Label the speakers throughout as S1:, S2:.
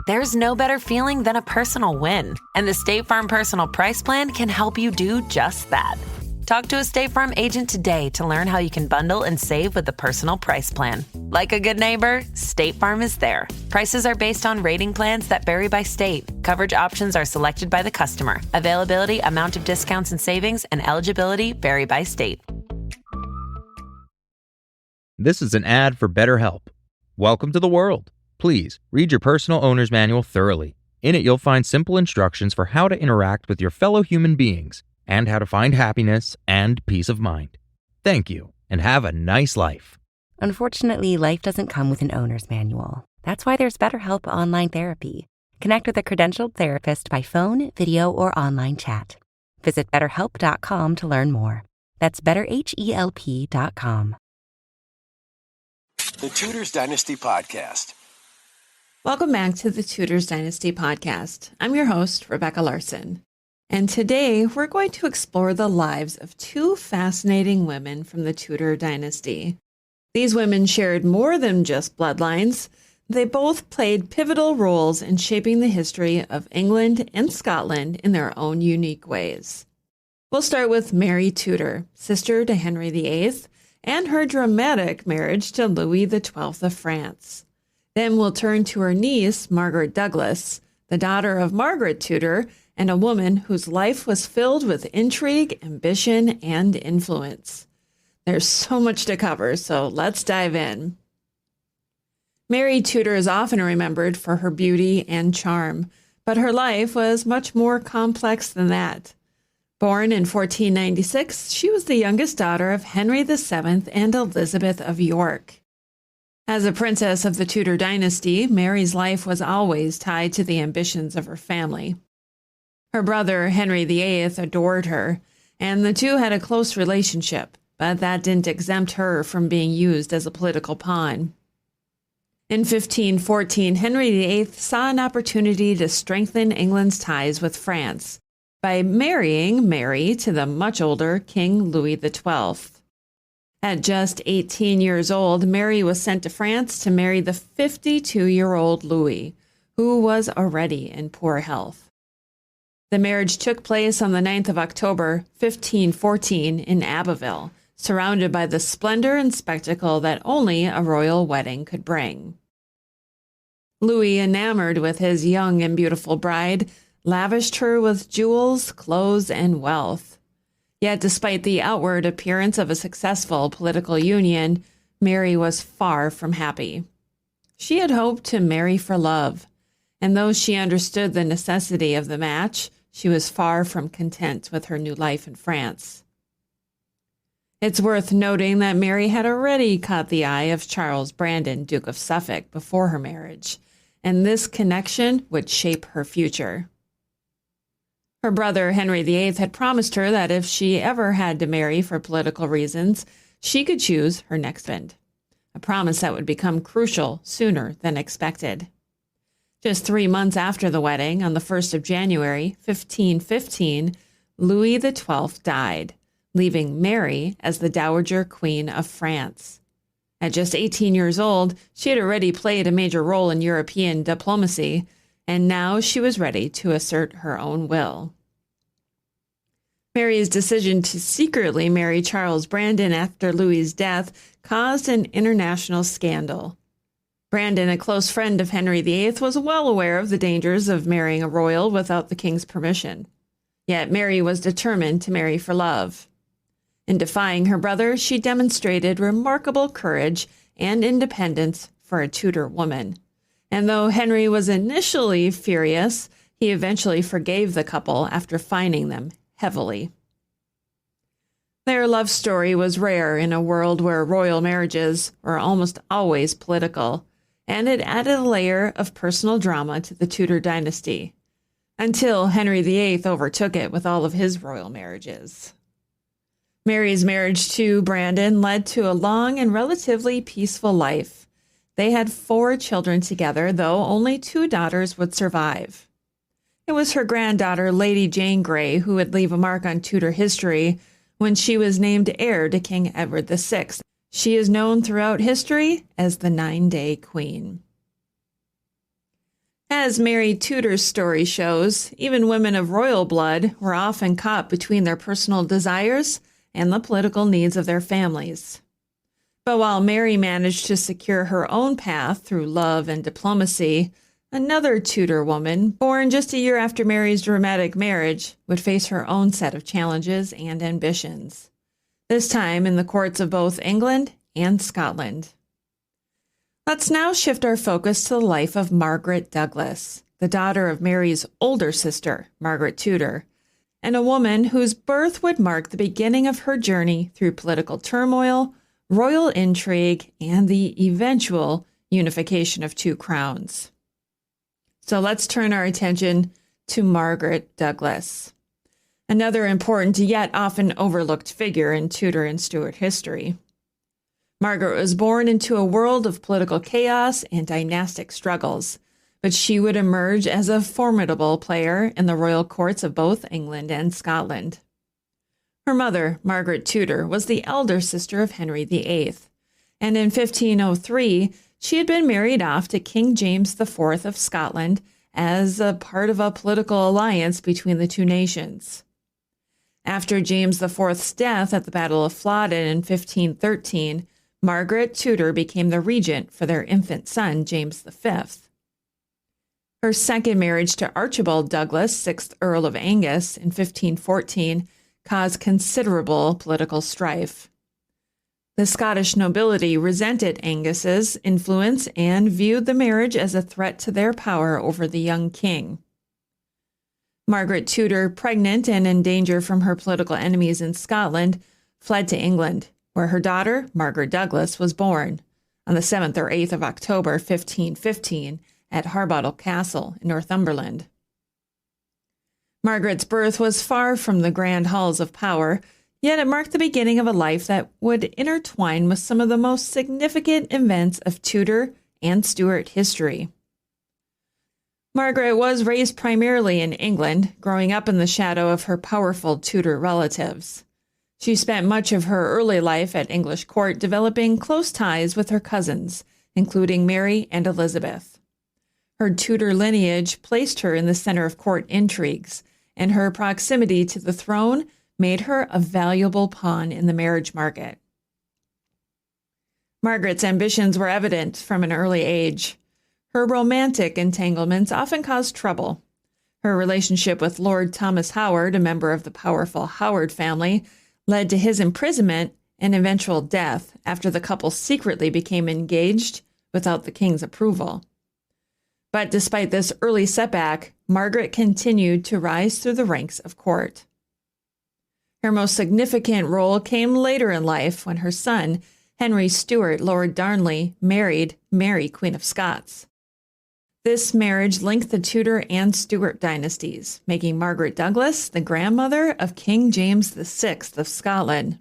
S1: There's no better feeling than a personal win, and the State Farm Personal Price Plan can help you do just that. Talk to a State Farm agent today to learn how you can bundle and save with the Personal Price Plan. Like a good neighbor, State Farm is there. Prices are based on rating plans that vary by state. Coverage options are selected by the customer. Availability, amount of discounts and savings, and eligibility vary by state.
S2: This is an ad for BetterHelp. Welcome to the world. Please read your personal owner's manual thoroughly. In it, you'll find simple instructions for how to interact with your fellow human beings and how to find happiness and peace of mind. Thank you, and have a nice life.
S3: Unfortunately, life doesn't come with an owner's manual. That's why there's BetterHelp Online Therapy. Connect with a credentialed therapist by phone, video, or online chat. Visit BetterHelp.com to learn more. That's BetterHelp.com.
S4: The Tudors Dynasty Podcast.
S5: Welcome back to the Tudors Dynasty Podcast. I'm your host, Rebecca Larson. And today we're going to explore the lives of two fascinating women from the Tudor dynasty. These women shared more than just bloodlines. They both played pivotal roles in shaping the history of England and Scotland in their own unique ways. We'll start with Mary Tudor, sister to Henry VIII, and her dramatic marriage to Louis XII of France. Then we'll turn to her niece, Margaret Douglas, the daughter of Margaret Tudor, and a woman whose life was filled with intrigue, ambition, and influence. There's so much to cover, so let's dive in. Mary Tudor is often remembered for her beauty and charm, but her life was much more complex than that. Born in 1496, she was the youngest daughter of Henry VII and Elizabeth of York. As a princess of the Tudor dynasty, Mary's life was always tied to the ambitions of her family. Her brother, Henry VIII, adored her, and the two had a close relationship, but that didn't exempt her from being used as a political pawn. In 1514, Henry VIII saw an opportunity to strengthen England's ties with France by marrying Mary to the much older King Louis XII. At just 18 years old, Mary was sent to France to marry the 52-year-old Louis, who was already in poor health. The marriage took place on the 9th of October, 1514, in Abbeville, surrounded by the splendor and spectacle that only a royal wedding could bring. Louis, enamored with his young and beautiful bride, lavished her with jewels, clothes, and wealth. Yet despite the outward appearance of a successful political union, Mary was far from happy. She had hoped to marry for love, and though she understood the necessity of the match, she was far from content with her new life in France. It's worth noting that Mary had already caught the eye of Charles Brandon, Duke of Suffolk, before her marriage, and this connection would shape her future. Her brother, Henry VIII, had promised her that if she ever had to marry for political reasons, she could choose her next husband, a promise that would become crucial sooner than expected. Just 3 months after the wedding, on the 1st of January, 1515, Louis XII died, leaving Mary as the Dowager Queen of France. At just 18 years old, she had already played a major role in European diplomacy, and now she was ready to assert her own will. Mary's decision to secretly marry Charles Brandon after Louis's death caused an international scandal. Brandon, a close friend of Henry VIII, was well aware of the dangers of marrying a royal without the king's permission. Yet Mary was determined to marry for love. In defying her brother, she demonstrated remarkable courage and independence for a Tudor woman. And though Henry was initially furious, he eventually forgave the couple after fining them heavily. Their love story was rare in a world where royal marriages were almost always political, and it added a layer of personal drama to the Tudor dynasty, until Henry VIII overtook it with all of his royal marriages. Mary's marriage to Brandon led to a long and relatively peaceful life. They had 4 children together, though only 2 daughters would survive. It was her granddaughter, Lady Jane Grey, who would leave a mark on Tudor history when she was named heir to King Edward VI. She is known throughout history as the 9-Day Queen. At As Mary Tudor's story shows, even women of royal blood were often caught between their personal desires and the political needs of their families. But while Mary managed to secure her own path through love and diplomacy, another Tudor woman, born just a year after Mary's dramatic marriage, would face her own set of challenges and ambitions, this time in the courts of both England and Scotland. Let's now shift our focus to the life of Margaret Douglas, the daughter of Mary's older sister, Margaret Tudor, and a woman whose birth would mark the beginning of her journey through political turmoil, royal intrigue, and the eventual unification of two crowns. So let's turn our attention to Margaret Douglas, another important yet often overlooked figure in Tudor and Stuart history. Margaret was born into a world of political chaos and dynastic struggles, but she would emerge as a formidable player in the royal courts of both England and Scotland. Her mother, Margaret Tudor, was the elder sister of Henry VIII, and in 1503, she had been married off to King James IV of Scotland as a part of a political alliance between the two nations. After James IV's death at the Battle of Flodden in 1513, Margaret Tudor became the regent for their infant son, James V. Her second marriage to Archibald Douglas, 6th Earl of Angus, in 1514, caused considerable political strife. The Scottish nobility resented Angus's influence and viewed the marriage as a threat to their power over the young king. Margaret Tudor, pregnant and in danger from her political enemies in Scotland, fled to England, where her daughter, Margaret Douglas, was born on the 7th or 8th of October 1515 at Harbottle Castle in Northumberland. Margaret's birth was far from the grand halls of power, yet it marked the beginning of a life that would intertwine with some of the most significant events of Tudor and Stuart history. Margaret was raised primarily in England, growing up in the shadow of her powerful Tudor relatives. She spent much of her early life at English court developing close ties with her cousins, including Mary and Elizabeth. Her Tudor lineage placed her in the center of court intrigues, and her proximity to the throne made her a valuable pawn in the marriage market. Margaret's ambitions were evident from an early age. Her romantic entanglements often caused trouble. Her relationship with Lord Thomas Howard, a member of the powerful Howard family, led to his imprisonment and eventual death after the couple secretly became engaged without the king's approval. But despite this early setback, Margaret continued to rise through the ranks of court. Her most significant role came later in life when her son, Henry Stuart, Lord Darnley, married Mary, Queen of Scots. This marriage linked the Tudor and Stuart dynasties, making Margaret Douglas the grandmother of King James VI of Scotland,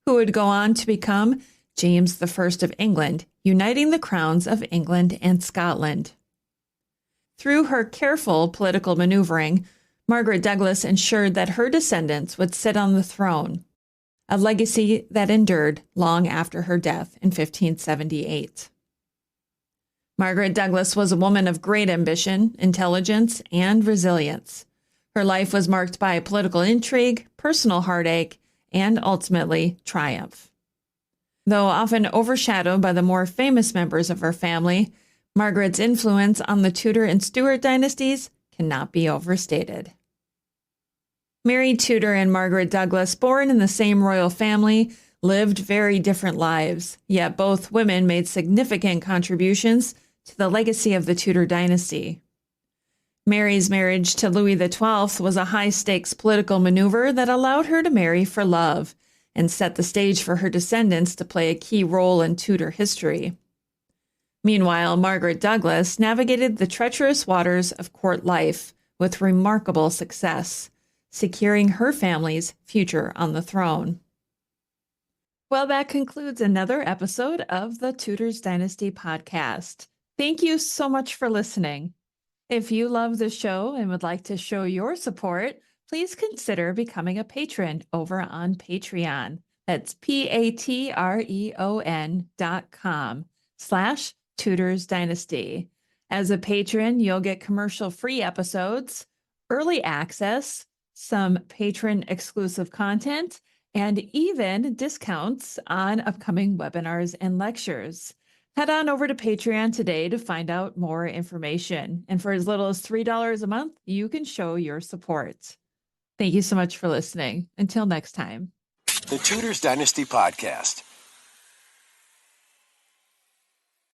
S5: who would go on to become James I of England, uniting the crowns of England and Scotland. Through her careful political maneuvering, Margaret Douglas ensured that her descendants would sit on the throne, a legacy that endured long after her death in 1578. Margaret Douglas was a woman of great ambition, intelligence, and resilience. Her life was marked by political intrigue, personal heartache, and ultimately triumph. Though often overshadowed by the more famous members of her family, Margaret's influence on the Tudor and Stuart dynasties cannot be overstated. Mary Tudor and Margaret Douglas, born in the same royal family, lived very different lives, yet both women made significant contributions to the legacy of the Tudor dynasty. Mary's marriage to Louis XII was a high-stakes political maneuver that allowed her to marry for love and set the stage for her descendants to play a key role in Tudor history. Meanwhile, Margaret Douglas navigated the treacherous waters of court life with remarkable success, securing her family's future on the throne. Well, that concludes another episode of the Tudors Dynasty podcast. Thank you so much for listening. If you love the show and would like to show your support, please consider becoming a patron over on Patreon. That's patreon.com/Tudors Dynasty. As a patron, you'll get commercial-free episodes, early access, some patron-exclusive content, and even discounts on upcoming webinars and lectures. Head on over to Patreon today to find out more information. And for as little as $3 a month, you can show your support. Thank you so much for listening. Until next time.
S4: The Tudors Dynasty Podcast.